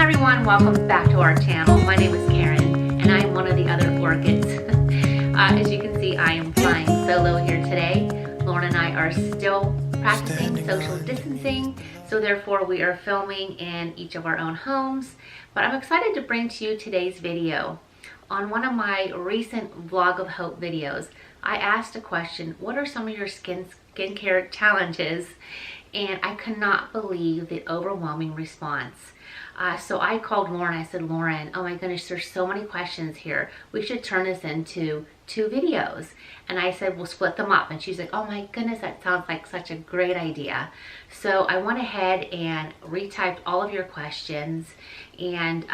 Hi everyone, welcome back to our channel. My name is Karen and I'm one of the other orchids. As you can see, I am flying solo here today. Lauren and I are still practicing social distancing, so therefore we are filming in each of our own homes. But I'm excited to bring to you today's video. On one of my recent Vlog of Hope videos, I asked a question, what are some of your skincare challenges? And I could not believe the overwhelming response. So I called Lauren. I said, Lauren, oh my goodness, there's so many questions here. We should turn this into 2 videos. And I said, we'll split them up. And she's like, oh my goodness, that sounds like such a great idea. So I went ahead and retyped all of your questions and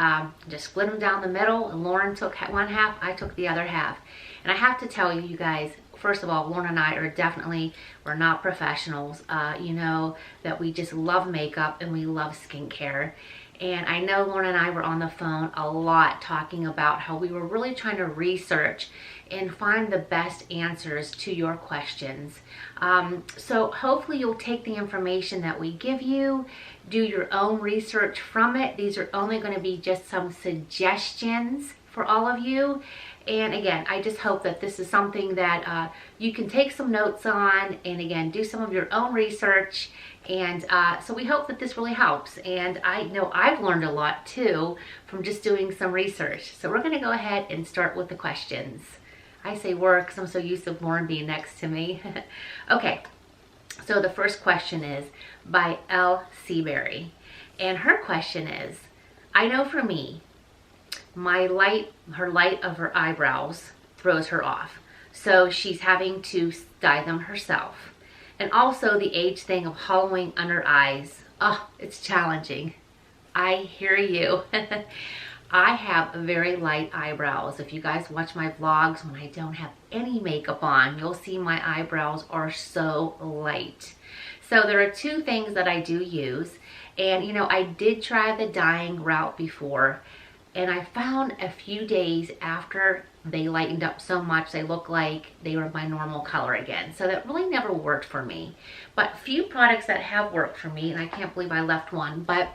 just split them down the middle. And Lauren took one half, I took the other half. And I have to tell you, you guys, first of all, Lauren and I are definitely, we're not professionals. You know that we just love makeup and we love skincare. And I know Lauren and I were on the phone a lot talking about how we were really trying to research and find the best answers to your questions. So hopefully you'll take the information that we give you, do your own research from it. These are only going to be just some suggestions for all of you. And again, I just hope that this is something that you can take some notes on and again, do some of your own research. And so we hope that this really helps. And I know I've learned a lot too from just doing some research. So we're gonna go ahead and start with the questions. I say we're because I'm so used to Lauren being next to me. Okay, so the first question is by L. Seaberry. And her question is, I know for me, her light of her eyebrows throws her off. So she's having to dye them herself. And also the age thing of hollowing under eyes. Oh, it's challenging. I hear you. I have very light eyebrows. If you guys watch my vlogs when I don't have any makeup on, you'll see my eyebrows are so light. So there are 2 things that I do use. And you know, I did try the dyeing route before. And I found a few days after they lightened up so much, they look like they were my normal color again. So that really never worked for me. But few products that have worked for me, and I can't believe I left one, but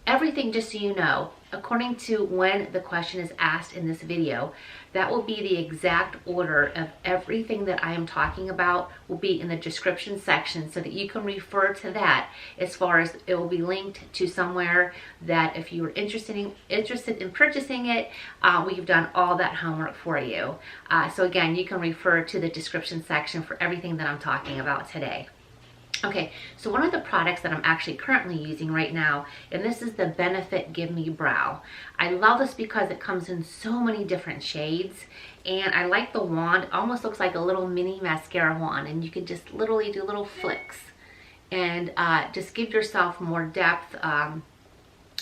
everything, just so you know, according to when the question is asked in this video, that will be the exact order of everything that I am talking about will be in the description section so that you can refer to that as far as it will be linked to somewhere that if you are interested in purchasing it, we've done all that homework for you. So again, you can refer to the description section for everything that I'm talking about today. Okay, so one of the products that I'm actually currently using right now, and this is the Benefit Give Me Brow. I love this because it comes in so many different shades, and I like the wand. It almost looks like a little mini mascara wand, and you can just literally do little flicks and just give yourself more depth.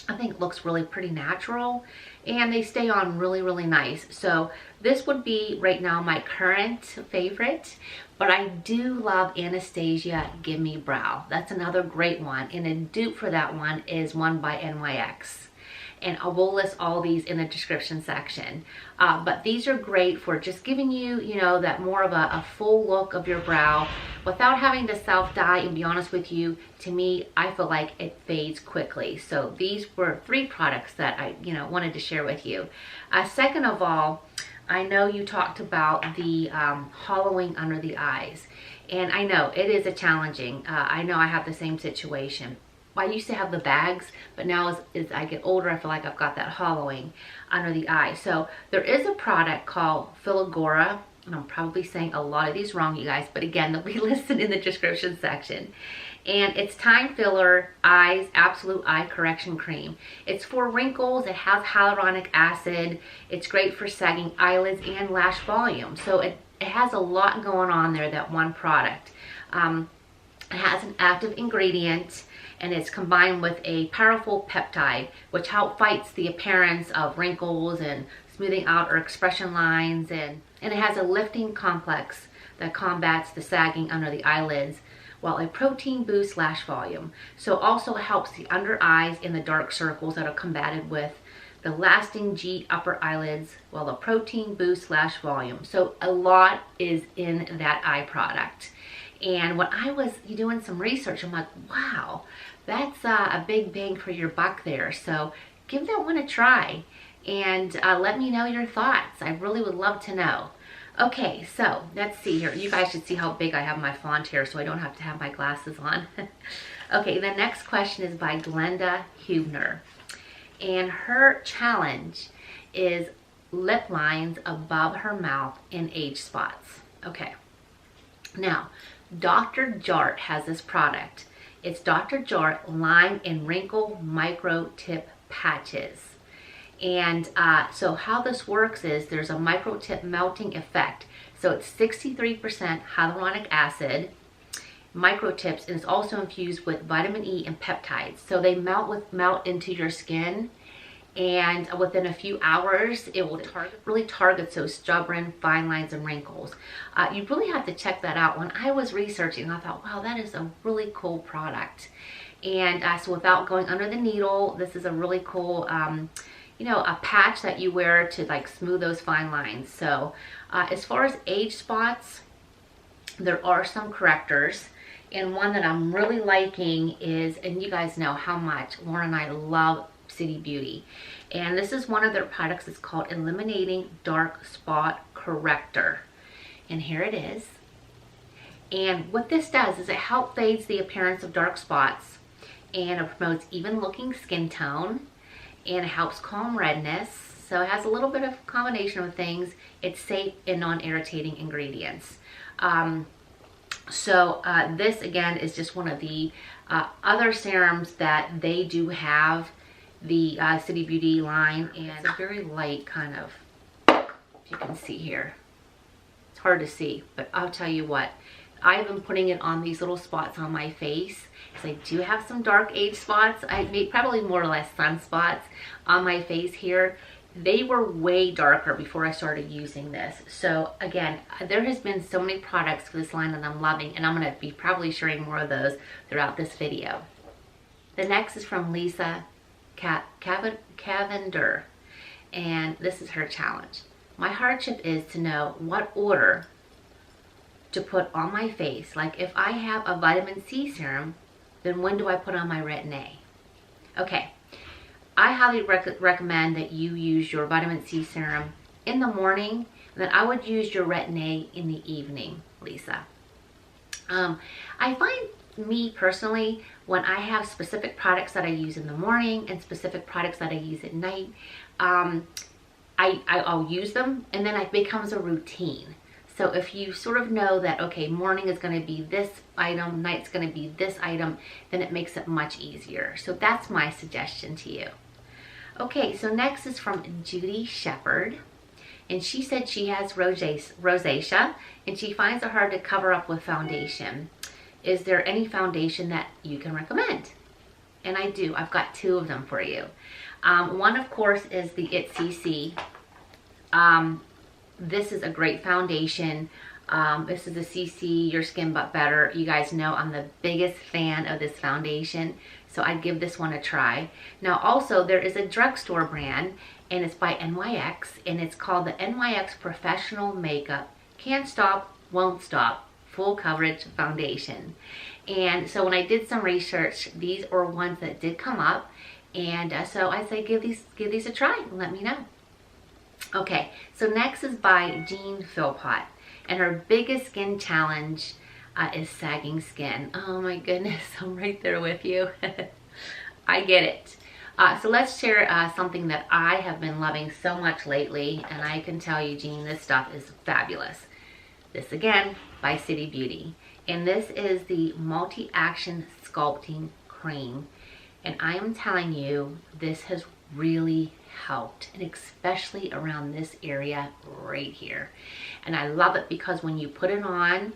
I think it looks really pretty natural, and they stay on really, really nice. So this would be right now my current favorite, but I do love Anastasia Give Me Brow. That's another great one, and a dupe for that one is one by NYX. And I will list all these in the description section. But these are great for just giving you, you know, that more of a full look of your brow without having to self-dye. And be honest with you, to me, I feel like it fades quickly. So these were 3 products that I, you know, wanted to share with you. Second of all, I know you talked about the hollowing under the eyes. And I know it is a challenging. I know I have the same situation. I used to have the bags, but now as I get older, I feel like I've got that hollowing under the eye. So there is a product called Filagora, and I'm probably saying a lot of these wrong, you guys, but again, they'll be listed in the description section. And it's Time Filler Eyes Absolute Eye Correction Cream. It's for wrinkles. It has hyaluronic acid. It's great for sagging eyelids and lash volume. So it has a lot going on there, that one product. It has an active ingredient, and it's combined with a powerful peptide, which helps fights the appearance of wrinkles and smoothing out our expression lines. And it has a lifting complex that combats the sagging under the eyelids, while a protein boosts lash volume. So also helps the under eyes and the dark circles that are combated with the lasting G upper eyelids, while the protein boosts lash volume. So a lot is in that eye product. And when I was doing some research, I'm like, wow, that's a big bang for your buck there. So give that one a try and let me know your thoughts. I really would love to know. Okay, so let's see here. You guys should see how big I have my font here so I don't have to have my glasses on. Okay, the next question is by Glenda Hubner. And her challenge is lip lines above her mouth and age spots. Okay, now Dr. Jart has this product. It's Dr. Jart Line and Wrinkle Micro Tip Patches. And so how this works is there's a micro tip melting effect. So it's 63% hyaluronic acid, micro tips, and it's also infused with vitamin E and peptides. So they melt into your skin, and within a few hours it will really target those stubborn fine lines and wrinkles. You really have to check that out. When I was researching, I thought, wow, that is a really cool product. And so without going under the needle, this is a really cool you know, a patch that you wear to like smooth those fine lines. So as far as age spots, there are some correctors, and one that I'm really liking is, and you guys know how much Lauren and I love City Beauty, and this is one of their products. It's called Eliminating Dark Spot Corrector, and here it is. And what this does is it helps fades the appearance of dark spots, and it promotes even looking skin tone, and it helps calm redness. So it has a little bit of combination of things. It's safe and non-irritating ingredients. This again is just one of the other serums that they do have, the City Beauty line, and it's a very light kind of, if you can see here, it's hard to see, but I'll tell you what, I've been putting it on these little spots on my face because I do have some dark age spots. I made probably more or less sunspots on my face here. They were way darker before I started using this. So again, there has been so many products for this line that I'm loving, and I'm going to be probably sharing more of those throughout this video. The next is from Lisa Cavender, and this is her challenge. My hardship is to know what order to put on my face. Like if I have a vitamin C serum, then when do I put on my Retin A? Okay, I highly recommend that you use your vitamin C serum in the morning, and then I would use your Retin A in the evening, Lisa. I find, me personally, when I have specific products that I use in the morning and specific products that I use at night, I'll use them, and then it becomes a routine. So if you sort of know that, okay, morning is going to be this item, night's going to be this item, then it makes it much easier. So that's my suggestion to you. Okay, so next is from Judy Shepherd, and she said she has rosacea, and she finds it hard to cover up with foundation. Is there any foundation that you can recommend? And I do. I've got two of them for you. One, of course, is the It CC. This is a great foundation. This is a CC Your Skin But Better. You guys know I'm the biggest fan of this foundation, so I'd give this one a try. Now also there is a drugstore brand, and it's by NYX, and it's called the NYX Professional Makeup Can't Stop, Won't Stop Full Coverage Foundation. And so when I did some research, these are ones that did come up, and so I say give these a try and let me know. Okay, so next is by Jean Philpott, and her biggest skin challenge is sagging skin. Oh my goodness, I'm right there with you. I get it. So let's share something that I have been loving so much lately, and I can tell you, Jean, this stuff is fabulous. This again by City Beauty, and this is the Multi-Action Sculpting Cream, and I am telling you, this has really helped, and especially around this area right here. And I love it because when you put it on,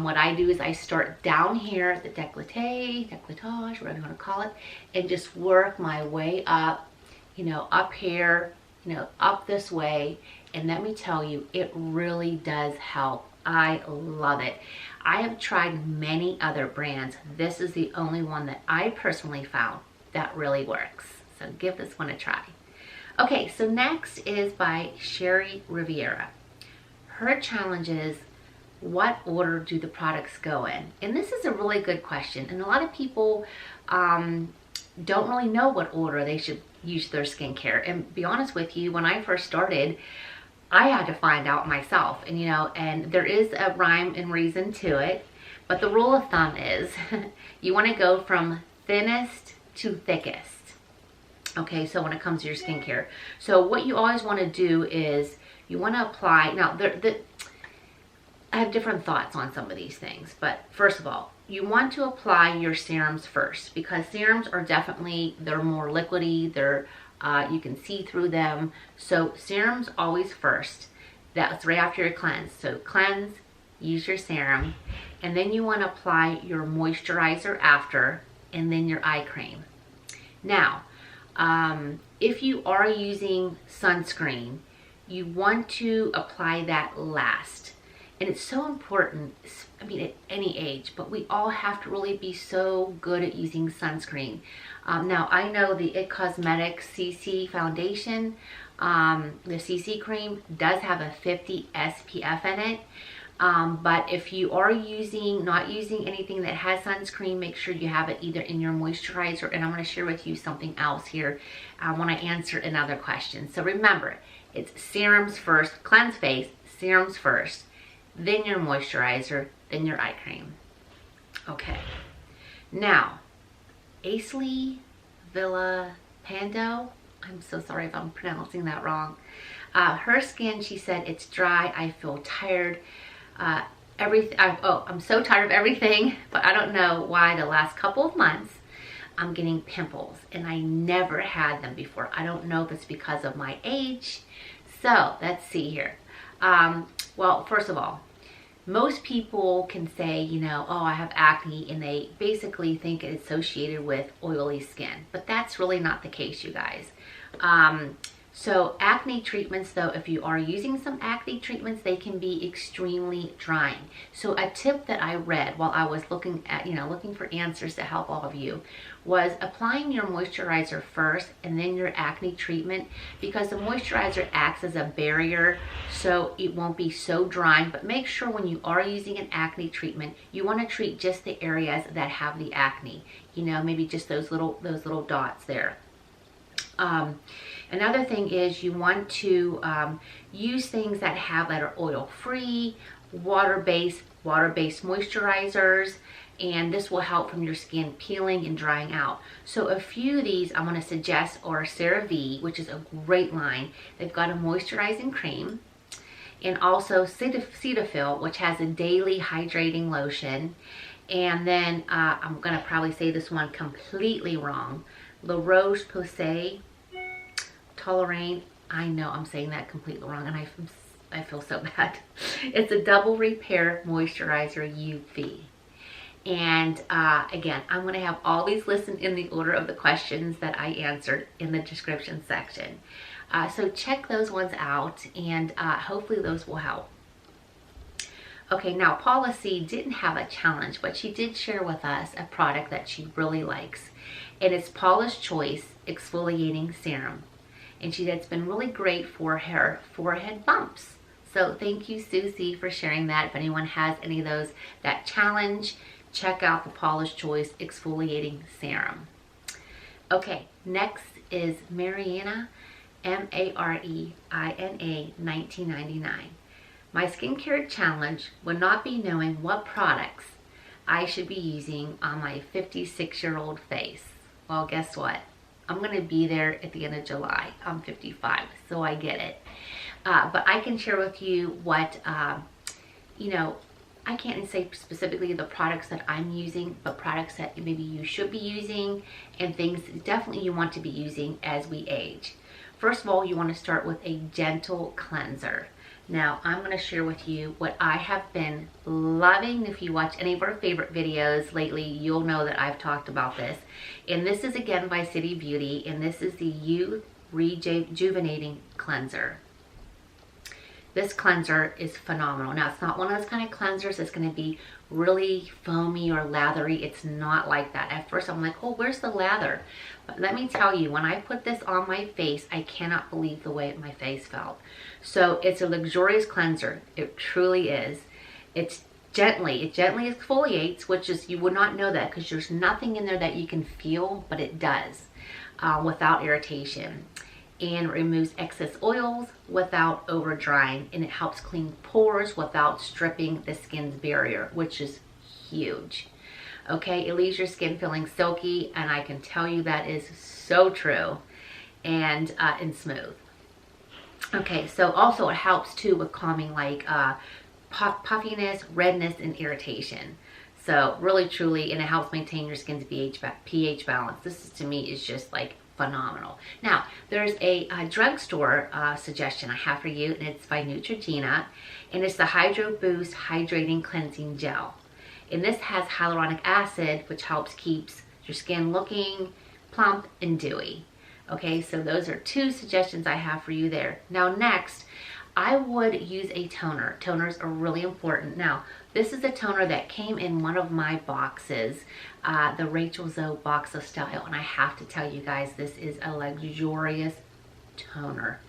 what I do is I start down here at the decolletage, whatever you want to call it, and just work my way up, you know, up here, you know, up this way. And let me tell you, it really does help. I love it. I have tried many other brands. This is the only one that I personally found that really works. So give this one a try. Okay, so next is by Sherry Riviera. Her challenge is, what order do the products go in? And this is a really good question. And a lot of people don't really know what order they should use their skincare. And be honest with you, when I first started, I had to find out myself. And and there is a rhyme and reason to it, but the rule of thumb is you want to go from thinnest to thickest. Okay, so when it comes to your skincare, so what you always want to do is you want to apply. Now, I have different thoughts on some of these things, but first of all, you want to apply your serums first, because serums are definitely, they're more liquidy, you can see through them. So serums always first. That's right after your cleanse. So cleanse, use your serum, and then you want to apply your moisturizer after, and then your eye cream. Now, if you are using sunscreen, you want to apply that last. And it's so important, I mean, at any age, but we all have to really be so good at using sunscreen. Now, I know the It Cosmetics CC foundation, the CC cream, does have a 50 SPF in it. But if you are not using anything that has sunscreen, make sure you have it either in your moisturizer. And I'm going to share with you something else here when I answer another question. So remember, it's serums first, cleanse face, serums first, then your moisturizer, then your eye cream. Okay. Now, Aisley Villa Pando, I'm so sorry if I'm pronouncing that wrong. Her skin, she said, it's dry. I feel tired. I'm so tired of everything, but I don't know why the last couple of months I'm getting pimples, and I never had them before. I don't know if it's because of my age. So let's see here. Well, first of all, most people can say, oh, I have acne, and they basically think it's associated with oily skin, but that's really not the case, you guys. So acne treatments, though, if you are using some acne treatments, they can be extremely drying. So a tip that I read while I was looking for answers to help all of you was applying your moisturizer first and then your acne treatment, because the moisturizer acts as a barrier, so it won't be so drying. But make sure when you are using an acne treatment, you want to treat just the areas that have the acne. Maybe just those little dots there. Another thing is you want to use things that are oil-free, water-based moisturizers, and this will help from your skin peeling and drying out. So a few of these I'm going to suggest are CeraVe, which is a great line. They've got a moisturizing cream, and also Cetaphil, which has a daily hydrating lotion. And then I'm going to probably say this one completely wrong, La Roche-Posay Toleraine. I know I'm saying that completely wrong, and I feel so bad. It's a double repair moisturizer UV. And again, I'm going to have all these listed in the order of the questions that I answered in the description section. So check those ones out, and hopefully those will help. Okay, now Paula C didn't have a challenge, but she did share with us a product that she really likes. And it's Paula's Choice Exfoliating Serum. And she said it's been really great for her forehead bumps. So thank you, Susie, for sharing that. If anyone has any of those that challenge, check out the Paula's Choice Exfoliating Serum. Okay, next is Mariana, Mariena 1999. My skincare challenge would not be knowing what products I should be using on my 56-year-old face. Well, guess what? I'm going to be there at the end of July. I'm 55, so I get it. But I can share with you what, I can't say specifically the products that I'm using, but products that maybe you should be using, and things definitely you want to be using as we age. First of all, you want to start with a gentle cleanser. Now, I'm going to share with you what I have been loving. If you watch any of our favorite videos lately, you'll know that I've talked about this. And this is again by City Beauty, and this is the Youth Rejuvenating Cleanser. This cleanser is phenomenal. Now, it's not one of those kind of cleansers that's going to be really foamy or lathery. It's not like that. At first, I'm like, oh, where's the lather? But let me tell you, when I put this on my face, I cannot believe the way my face felt. So it's a luxurious cleanser. It truly is. It's It gently exfoliates, which is, you would not know that because there's nothing in there that you can feel, but it does without irritation. And removes excess oils without over drying, and it helps clean pores without stripping the skin's barrier, which is huge. Okay, it leaves your skin feeling silky, and I can tell you that is so true, and smooth. Okay, so also it helps too with calming like puffiness, redness, and irritation. So really truly, and it helps maintain your skin's pH balance. This to me is just like phenomenal. Now, there's a drugstore suggestion I have for you, and it's by Neutrogena, and it's the Hydro Boost Hydrating Cleansing Gel. And this has hyaluronic acid, which helps keeps your skin looking plump and dewy. Okay, so those are 2 suggestions I have for you there. Now next, I would use a toner. Toners are really important. Now, this is a toner that came in one of my boxes, the Rachel Zoe box of style, and I have to tell you guys, this is a luxurious toner.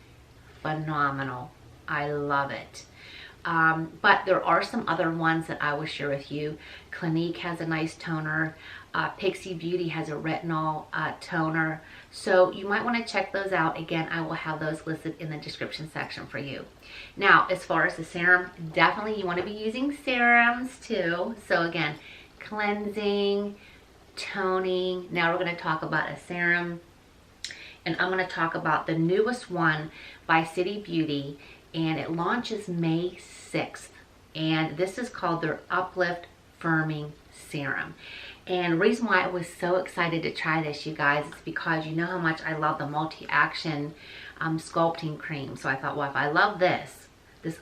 Phenomenal. I love it. But there are some other ones that I will share with you. Clinique has a nice toner. Pixie Beauty has a retinol toner. So you might want to check those out. Again, I will have those listed in the description section for you. Now, as far as the serum, definitely you want to be using serums too. So again, cleansing, toning. Now we're going to talk about a serum. And I'm going to talk about the newest one by City Beauty. And it launches May 6th. And this is called their Uplift Firming Serum. And the reason why I was so excited to try this, you guys, is because you know how much I love the multi-action sculpting cream. So I thought, well, if I love this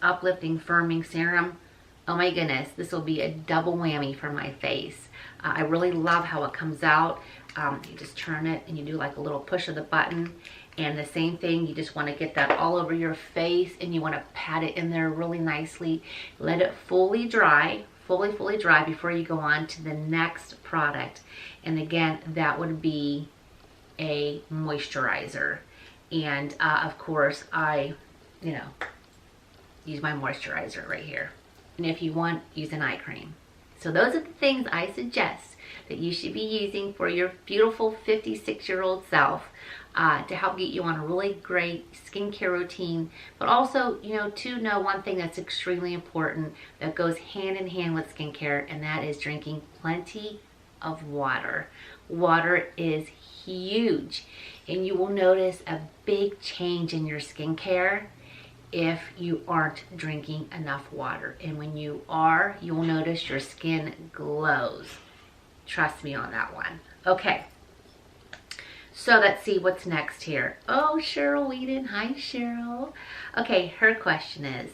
uplifting firming serum, oh my goodness, this will be a double whammy for my face. I really love how it comes out. You just turn it and you do like a little push of the button. And the same thing, you just want to get that all over your face, and you want to pat it in there really nicely. Let it fully dry before you go on to the next product. And again, that would be a moisturizer. And of course, I, use my moisturizer right here. And if you want, use an eye cream. So those are the things I suggest that you should be using for your beautiful 56-year-old self to help get you on a really great skincare routine. But also, to know one thing that's extremely important that goes hand in hand with skincare, and that is drinking plenty of water. Water is huge, and you will notice a big change in your skincare if you aren't drinking enough water. And when you are, you will notice your skin glows. Trust me on that one. Okay, so let's see what's next here. Oh, Cheryl Whedon. Hi, Cheryl. Okay, her question is,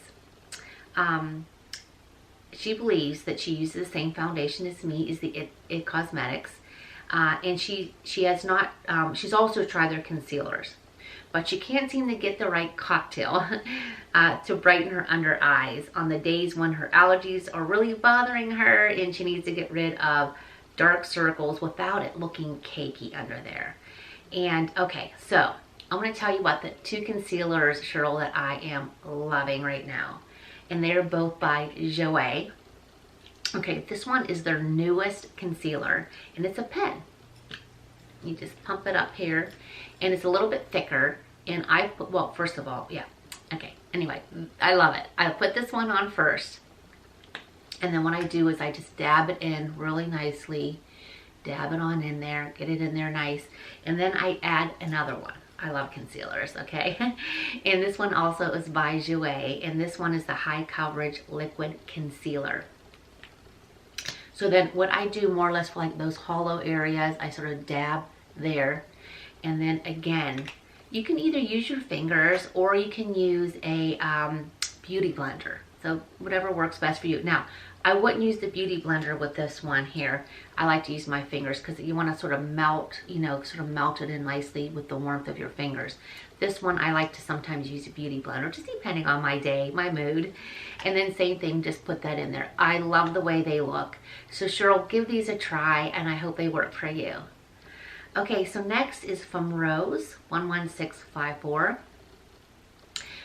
she believes that she uses the same foundation as me, is the It Cosmetics, and she has not, she's also tried their concealers, but she can't seem to get the right cocktail to brighten her under eyes on the days when her allergies are really bothering her and she needs to get rid of dark circles without it looking cakey under there. And okay, so I'm going to tell you about the 2 concealers, Cheryl, that I am loving right now. And they're both by Jouer. Okay, this one is their newest concealer, and it's a pen. You just pump it up here, and it's a little bit thicker. And I put, well, first of all, yeah. Okay, anyway, I love it. I put this one on first. And then what I do is I just dab it in really nicely. Dab it on in there, get it in there nice. And then I add another one. I love concealers, okay? And this one also is by Jouer, and this one is the High Coverage Liquid Concealer. So then what I do more or less for like those hollow areas, I sort of dab there. And then again, you can either use your fingers or you can use a beauty blender. So whatever works best for you. Now, I wouldn't use the beauty blender with this one here. I like to use my fingers because you want to sort of melt, sort of melt it in nicely with the warmth of your fingers. This one, I like to sometimes use a beauty blender, just depending on my day, my mood. And then same thing, just put that in there. I love the way they look. So Cheryl, give these a try, and I hope they work for you. Okay, so next is from Rose, 11654.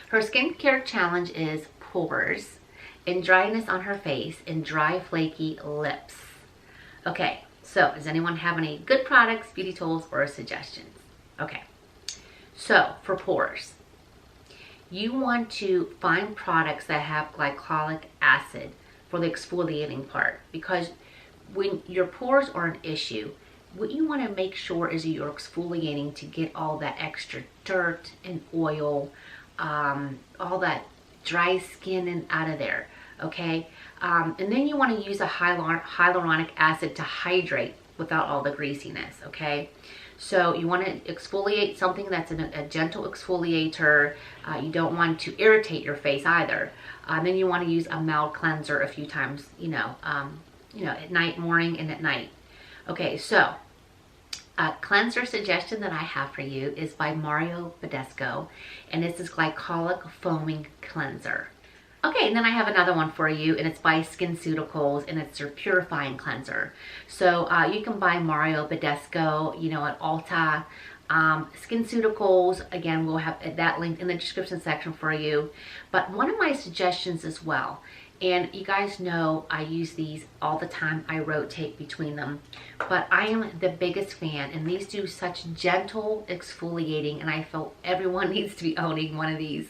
Her skincare challenge is pores. and dryness on her face and dry, flaky lips. Okay, so does anyone have any good products, beauty tools, or suggestions? Okay, so for pores, you want to find products that have glycolic acid for the exfoliating part, because when your pores are an issue, what you want to make sure is that you're exfoliating to get all that extra dirt and oil, all that dry skin and out of there, okay? And then you want to use a hyaluronic acid to hydrate without all the greasiness, okay? So you want to exfoliate something that's a gentle exfoliator. You don't want to irritate your face either. Then you want to use a mild cleanser a few times, at night, morning, and at night. Okay, so a cleanser suggestion that I have for you is by Mario Badescu, and this is Glycolic Foaming Cleanser. Okay, and then I have another one for you, and it's by SkinCeuticals, and it's their Purifying Cleanser. So you can buy Mario Badescu, at Ulta. SkinCeuticals, again, we'll have that link in the description section for you. But one of my suggestions as well, and you guys know I use these all the time, I rotate between them, but I am the biggest fan, and these do such gentle exfoliating, and I feel everyone needs to be owning one of these.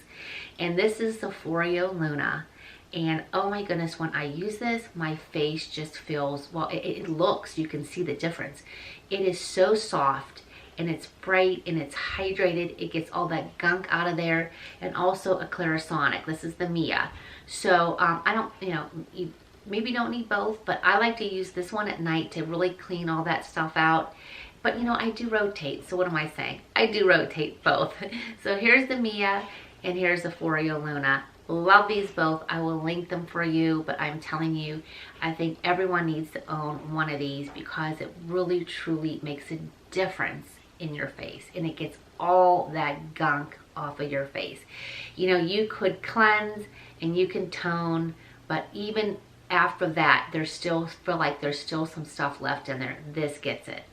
And this is the Foreo Luna, and oh my goodness, when I use this, my face just feels, well, it looks, you can see the difference. It is so soft, and it's bright, and it's hydrated. It gets all that gunk out of there, and also a Clarisonic. This is the Mia. So I don't, you maybe don't need both, but I like to use this one at night to really clean all that stuff out. But I do rotate, so what am I saying? I do rotate both. So here's the Mia, and here's the Foreo Luna. Love these both. I will link them for you, but I'm telling you, I think everyone needs to own one of these because it really, truly makes a difference in your face, and it gets all that gunk off of your face. You could cleanse and you can tone, but even after that, there's still some stuff left in there. This gets it.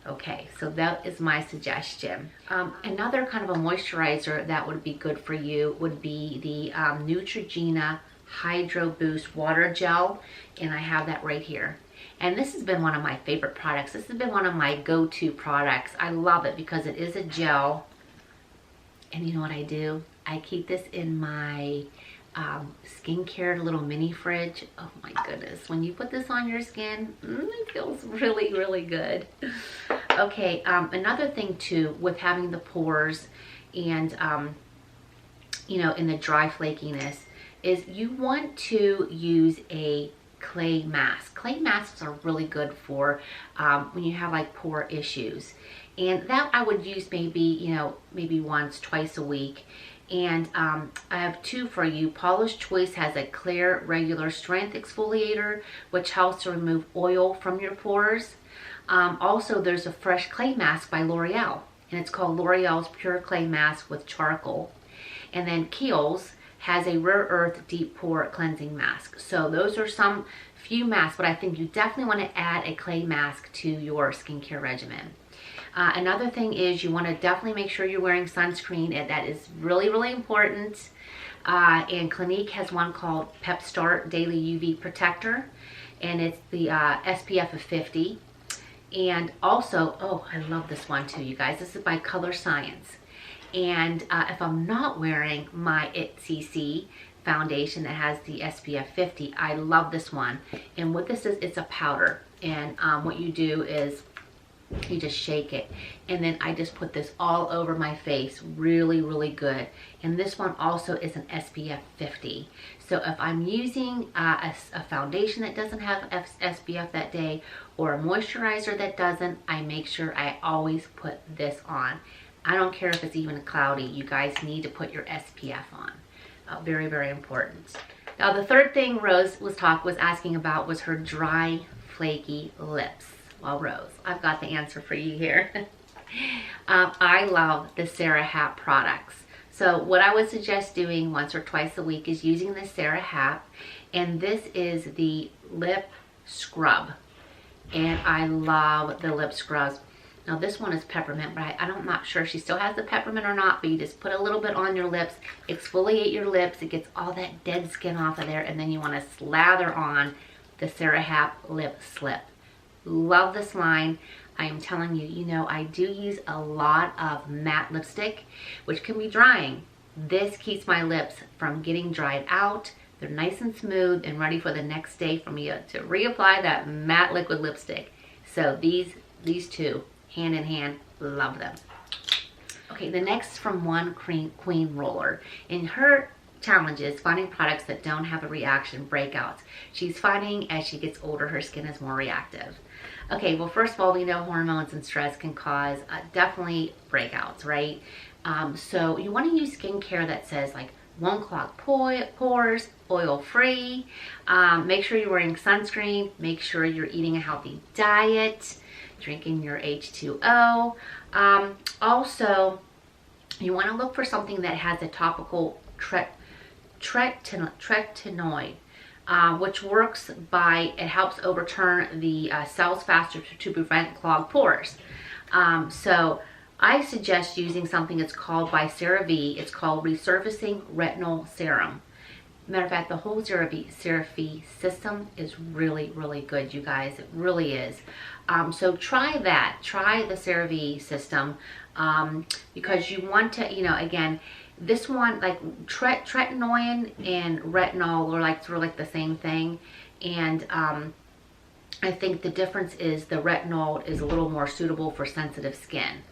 Okay, so that is my suggestion. Another kind of a moisturizer that would be good for you would be the Neutrogena Hydro Boost Water Gel, and I have that right here. And this has been one of my favorite products. This has been one of my go-to products. I love it because it is a gel. And you know what I do? I keep this in my skincare little mini fridge. Oh my goodness. When you put this on your skin, it feels really, really good. Okay, another thing too with having the pores and, in the dry flakiness is you want to use a clay mask. Clay masks are really good for when you have like pore issues. And that I would use maybe once, twice a week. And I have two for you. Paula's Choice has a clear, regular strength exfoliator, which helps to remove oil from your pores. Also, there's a fresh clay mask by L'Oreal, and it's called L'Oreal's Pure Clay Mask with Charcoal. And then Kiehl's has a Rare Earth Deep Pore Cleansing Mask. So those are some few masks, but I think you definitely want to add a clay mask to your skincare regimen. Another thing is you want to definitely make sure you're wearing sunscreen, and that is really, really important. And Clinique has one called Pep Start Daily UV Protector, and it's the SPF of 50. And also, oh, I love this one too, you guys. This is by Color Science. And if I'm not wearing my ITCC foundation that has the SPF 50, I love this one. And what this is, it's a powder. And what you do is you just shake it, and then I just put this all over my face, really, really good. And this one also is an SPF 50. So if I'm using a foundation that doesn't have SPF that day, or a moisturizer that doesn't, I make sure I always put this on. I don't care if it's even cloudy, you guys need to put your SPF on. Very, very important. Now the third thing Rose was asking about was her dry, flaky lips. Well, Rose, I've got the answer for you here. I love the Sarah Happ products. So what I would suggest doing once or twice a week is using the Sarah Happ, and this is the lip scrub. And I love the lip scrubs. Now this one is peppermint, but I'm not sure if she still has the peppermint or not, but you just put a little bit on your lips, exfoliate your lips, it gets all that dead skin off of there, and then you want to slather on the Sarah Hap Lip Slip. Love this line. I am telling you, you know, I do use a lot of matte lipstick, which can be drying. This keeps my lips from getting dried out. They're nice and smooth and ready for the next day for me to reapply that matte liquid lipstick. So these two, hand in hand, love them. Okay, the next from One Queen Roller. In her challenge is finding products that don't have a reaction, breakouts. She's finding as she gets older, her skin is more reactive. Okay, well, first of all, we know hormones and stress can cause definitely breakouts, right? So you want to use skincare that says like won't clog pores, oil-free. Make sure you're wearing sunscreen. Make sure you're eating a healthy diet, drinking your H2O. Also, you want to look for something that has a topical tretinoid, which works by, it helps overturn the cells faster to prevent clogged pores. So I suggest using something that's called by CeraVe. It's called Resurfacing Retinol Serum. Matter of fact, the whole CeraVe system is really, really good, you guys. It really is. So try that. Try the CeraVe system because you want to, you know, again, this one, like tretinoin and retinol are like sort of like the same thing. And I think the difference is the retinol is a little more suitable for sensitive skin.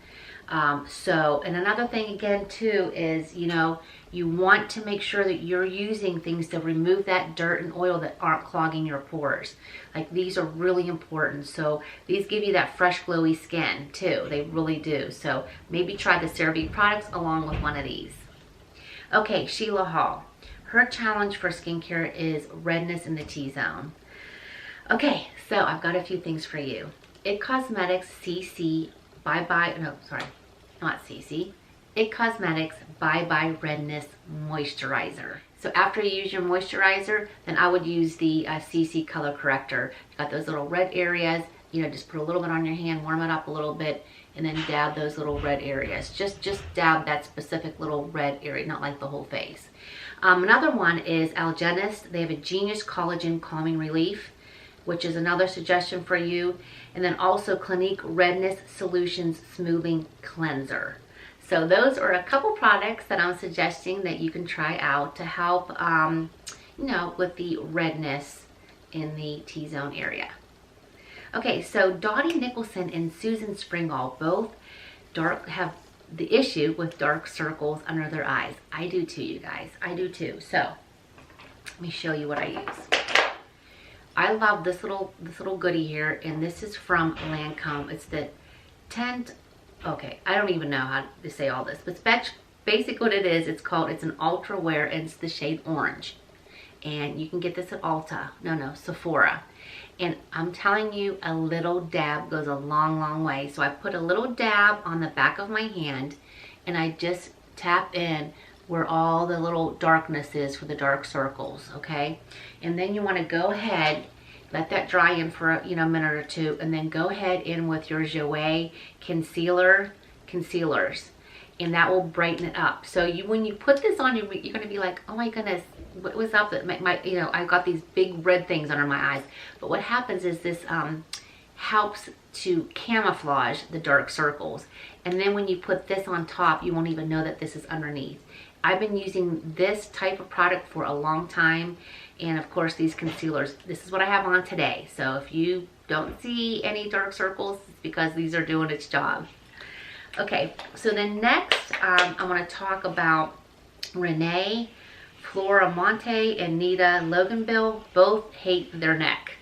And another thing again too is, you know, you want to make sure that you're using things to remove that dirt and oil that aren't clogging your pores. Like these are really important. So these give you that fresh glowy skin too. They really do. So maybe try the CeraVe products along with one of these. Okay, Sheila Hall. Her challenge for skincare is redness in the T-zone. Okay, so I've got a few things for you. It Cosmetics CC Bye Bye, no, sorry, not CC. It Cosmetics Bye Bye Redness Moisturizer. So after you use your moisturizer, then I would use the CC Color Corrector. You got those little red areas, you know, just put a little bit on your hand, warm it up a little bit, and then dab those little red areas. Just dab that specific little red area, not like the whole face. Another one is Algenist. They have a Genius Collagen Calming Relief, which is another suggestion for you. And then also Clinique Redness Solutions Smoothing Cleanser. So those are a couple products that I'm suggesting that you can try out to help, you know, with the redness in the T-zone area. Okay, so Dottie Nicholson and Susan Springall both have the issue with dark circles under their eyes. I do too, you guys. I do too. So let me show you what I use. I love this little goodie here, and this is from Lancome. It's the Tent. Okay, I don't even know how to say all this, but basically what it is, it's an ultra wear, and it's the shade orange. And you can get this at Sephora. And I'm telling you, a little dab goes a long, long way. So I put a little dab on the back of my hand, and I just tap in where all the little darkness is for the dark circles, okay? And then you want to go ahead, let that dry in for a minute or two, and then go ahead in with your Jouer Concealers, and that will brighten it up. So when you put this on, you're going to be like, oh my goodness, what was up? I've got these big red things under my eyes. But what happens is this helps to camouflage the dark circles. And then when you put this on top, you won't even know that this is underneath. I've been using this type of product for a long time. And of course, these concealers, this is what I have on today. So if you don't see any dark circles, it's because these are doing its job. Okay, so then next, I want to talk about Renee Floramonte and Nita Loganville. Both hate their neck.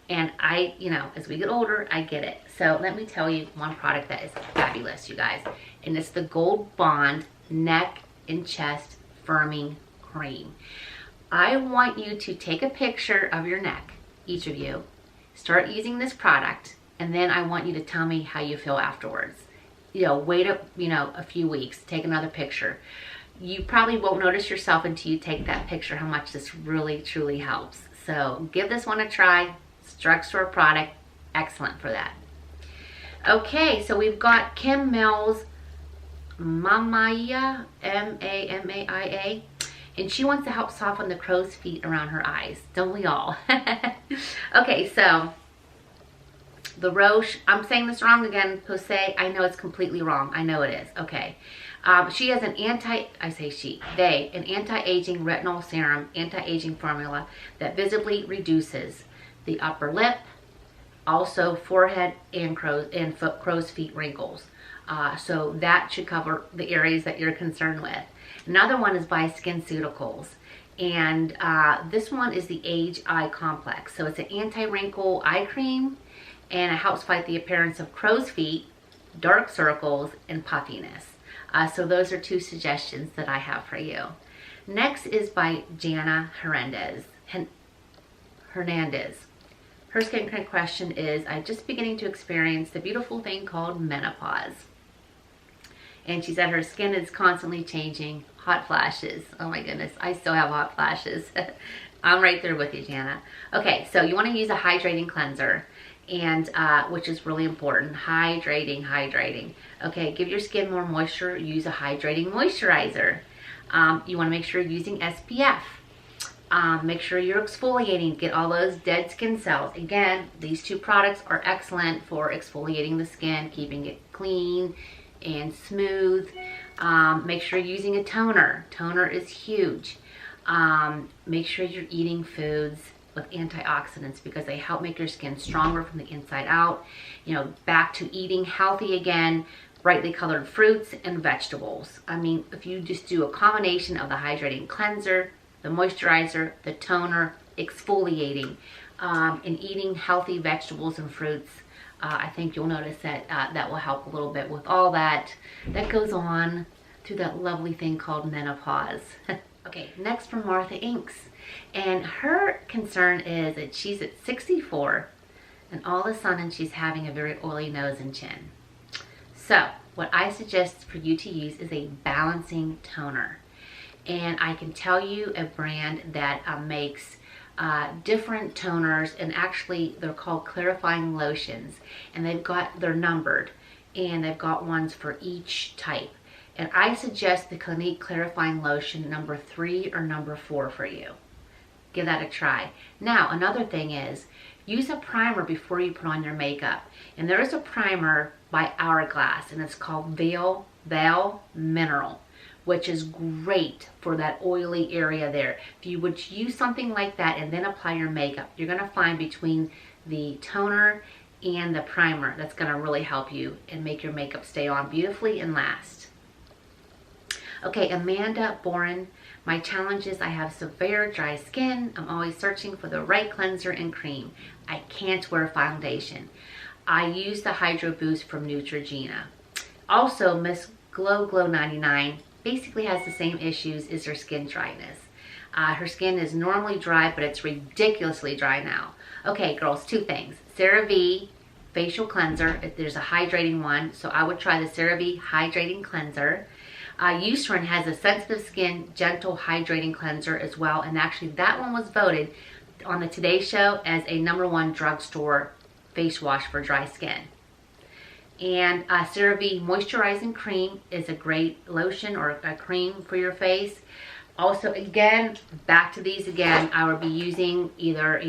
And as we get older, I get it. So let me tell you one product that is fabulous, you guys. And it's the Gold Bond Neck and Chest Firming Cream. I want you to take a picture of your neck, each of you, start using this product, and then I want you to tell me how you feel afterwards. Wait a few weeks, take another picture. You probably won't notice yourself until you take that picture how much this really, truly helps. So give this one a try. It's a drugstore product, excellent for that. Okay, so we've got Kim Mills Mamaya, M-A-M-A-I-A, and she wants to help soften the crow's feet around her eyes. Don't we all? Okay, so the Roche, I'm saying this wrong again, Posay. I know it's completely wrong. I know it is. Okay. She has an an anti-aging retinol serum, anti-aging formula that visibly reduces the upper lip, also forehead and crow's feet wrinkles. So that should cover the areas that you're concerned with. Another one is by SkinCeuticals. And this one is the Age Eye Complex. So it's an anti-wrinkle eye cream, and it helps fight the appearance of crow's feet, dark circles, and puffiness. So those are two suggestions that I have for you. Next is by Jana Hernandez. Her skincare question is, I'm just beginning to experience the beautiful thing called menopause. And she said her skin is constantly changing, hot flashes. Oh my goodness, I still have hot flashes. I'm right there with you, Jana. Okay, so you want to use a hydrating cleanser, and which is really important. Hydrating. Okay, give your skin more moisture. Use a hydrating moisturizer. You want to make sure you're using SPF. Make sure you're exfoliating. Get all those dead skin cells. Again, these two products are excellent for exfoliating the skin, keeping it clean and smooth. Make sure you're using a toner. Toner is huge. Make sure you're eating foods with antioxidants because they help make your skin stronger from the inside out. You know, back to eating healthy again, brightly colored fruits and vegetables. I mean, if you just do a combination of the hydrating cleanser, the moisturizer, the toner, exfoliating, and eating healthy vegetables and fruits, I think you'll notice that that will help a little bit with all that goes on through that lovely thing called menopause. Okay, next from Martha Inks. And her concern is that she's at 64 and all of a sudden she's having a very oily nose and chin. So what I suggest for you to use is a balancing toner. And I can tell you a brand that makes different toners, and actually they're called clarifying lotions, and they're numbered, and they've got ones for each type. And I suggest the Clinique Clarifying Lotion number 3 or number 4 for you. Give that a try. Now, another thing is, use a primer before you put on your makeup. And there is a primer by Hourglass, and it's called Veil Mineral, which is great for that oily area there. If you would use something like that and then apply your makeup, you're gonna find between the toner and the primer, that's gonna really help you and make your makeup stay on beautifully and last. Okay, Amanda Boren, my challenge is I have severe dry skin. I'm always searching for the right cleanser and cream. I can't wear foundation. I use the Hydro Boost from Neutrogena. Also, Miss Glow 99 basically has the same issues as her skin dryness. Her skin is normally dry, but it's ridiculously dry now. Okay, girls, two things. CeraVe facial cleanser. There's a hydrating one, so I would try the CeraVe hydrating cleanser. Eucerin has a sensitive skin, gentle hydrating cleanser as well, and actually that one was voted on the Today Show as a #1 drugstore face wash for dry skin. And CeraVe Moisturizing Cream is a great lotion or a cream for your face. Also, again, back to these again, I would be using either,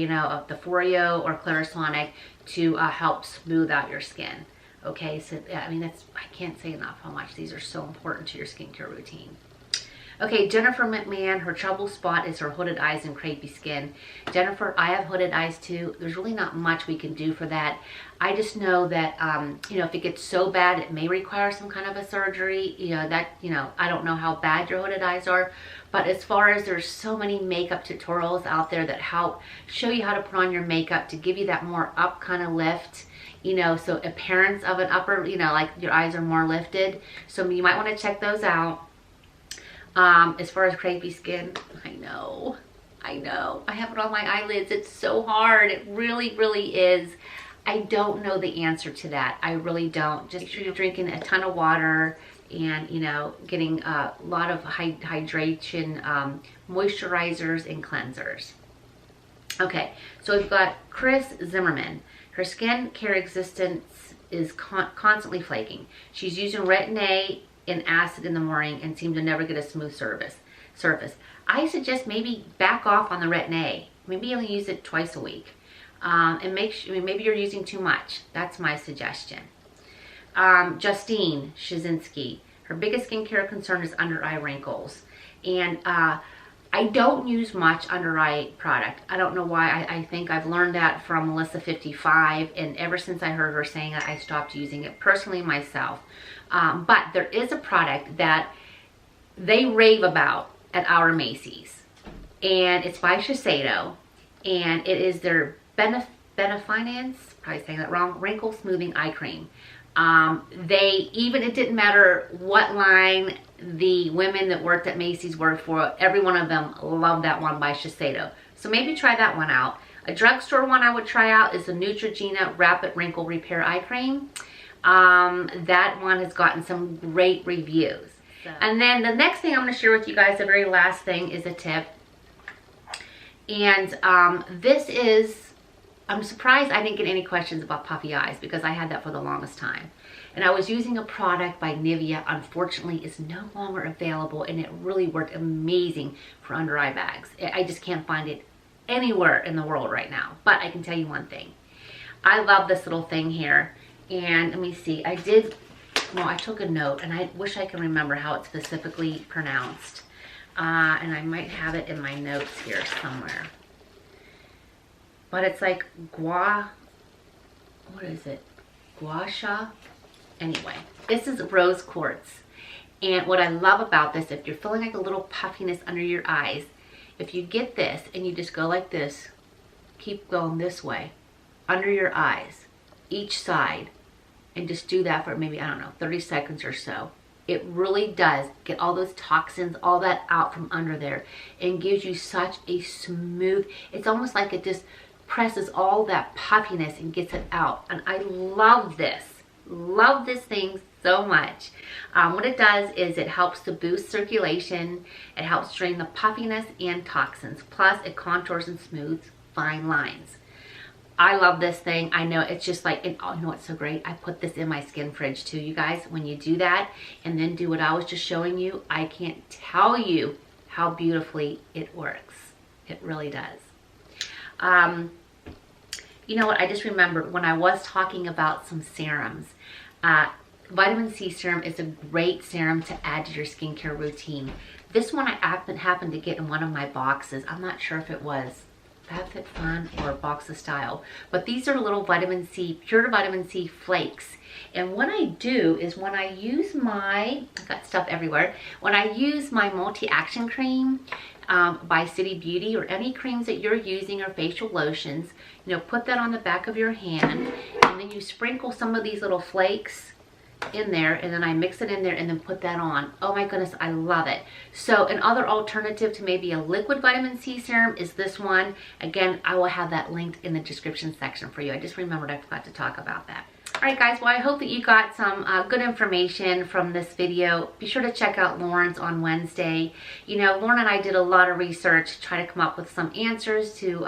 the Foreo or Clarisonic to help smooth out your skin. Okay, so I mean, I can't say enough how much these are so important to your skincare routine. Okay, Jennifer McMahon, her trouble spot is her hooded eyes and crepey skin. Jennifer, I have hooded eyes too. There's really not much we can do for that. I just know that, if it gets so bad, it may require some kind of a surgery. I don't know how bad your hooded eyes are, but as far as there's so many makeup tutorials out there that help show you how to put on your makeup to give you that more up kind of lift, so appearance of an upper, like your eyes are more lifted. So you might want to check those out. As far as crepey skin, I know. I have it on my eyelids. It's so hard. It really, really is. I don't know the answer to that. I really don't. Just make sure you're drinking a ton of water and, getting a lot of hydration, moisturizers and cleansers. Okay, so we've got Chris Zimmerman. Her skincare existence is constantly flaking. She's using retin-A and acid in the morning and seems to never get a smooth surface. I suggest maybe back off on the retin-A. Maybe only use it twice a week. And make sure, maybe you're using too much. That's my suggestion. Justine Shazinski, her biggest skincare concern is under eye wrinkles. And I don't use much under eye product. I don't know why. I think I've learned that from Melissa55, and ever since I heard her saying it, I stopped using it personally myself. But there is a product that they rave about at our Macy's, and it's by Shiseido, and it is their Benefinance, probably saying that wrong, wrinkle smoothing eye cream. It didn't matter what line the women that worked at Macy's worked for, every one of them loved that one by Shiseido. So maybe try that one out. A drugstore one I would try out is the Neutrogena Rapid Wrinkle Repair Eye Cream. That one has gotten some great reviews. And then the next thing I'm going to share with you guys, the very last thing, is a tip. And this is, I'm surprised I didn't get any questions about puffy eyes, because I had that for the longest time. And I was using a product by Nivea. Unfortunately, it's no longer available, and it really worked amazing for under eye bags. I just can't find it anywhere in the world right now. But I can tell you one thing. I love this little thing here. And let me see. I took a note, and I wish I can remember how it's specifically pronounced. And I might have it in my notes here somewhere. But it's like what is it? Gua sha? Anyway, this is rose quartz. And what I love about this, if you're feeling like a little puffiness under your eyes, if you get this and you just go like this, keep going this way, under your eyes, each side, and just do that for maybe, I don't know, 30 seconds or so. It really does get all those toxins, all that out from under there, and gives you such a smooth, it's almost like it just presses all that puffiness and gets it out. And I love this thing so much. What it does is it helps to boost circulation, it helps drain the puffiness and toxins, plus it contours and smooths fine lines. I love this thing. I know it's just like, oh, you know what's so great? I put this in my skin fridge too, you guys. When you do that and then do what I was just showing you, I can't tell you how beautifully it works. It really does. You know what? I just remembered when I was talking about some serums. Vitamin C serum is a great serum to add to your skincare routine. This one I happened to get in one of my boxes. I'm not sure if it was FabFitFun or Box of Style, but these are little vitamin C, pure vitamin C flakes. And what I do is when I use my, I've got stuff everywhere, when I use my multi-action cream by City Beauty, or any creams that you're using or facial lotions, you know, put that on the back of your hand, and then you sprinkle some of these little flakes in there, and then I mix it in there and then put that on. Oh my goodness, I love it. So another alternative to maybe a liquid vitamin C serum is this one. Again, I will have that linked in the description section for you. I just remembered I forgot to talk about that. All right, guys, well, I hope that you got some good information from this video. Be sure to check out Lauren's on Wednesday. You know, Lauren and I did a lot of research to try to come up with some answers to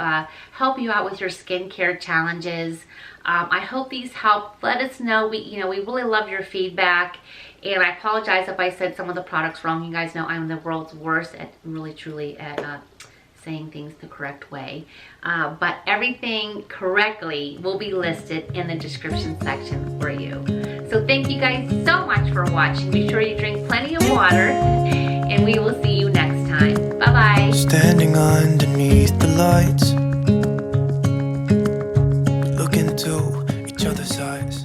help you out with your skincare challenges. I hope these help. Let us know. We really love your feedback. And I apologize if I said some of the products wrong. You guys know I'm the world's worst at really, truly at saying things the correct way. But everything correctly will be listed in the description section for you. So thank you guys so much for watching. Be sure you drink plenty of water, and we will see you next time. Bye-bye. Standing underneath the lights, look into each other's eyes.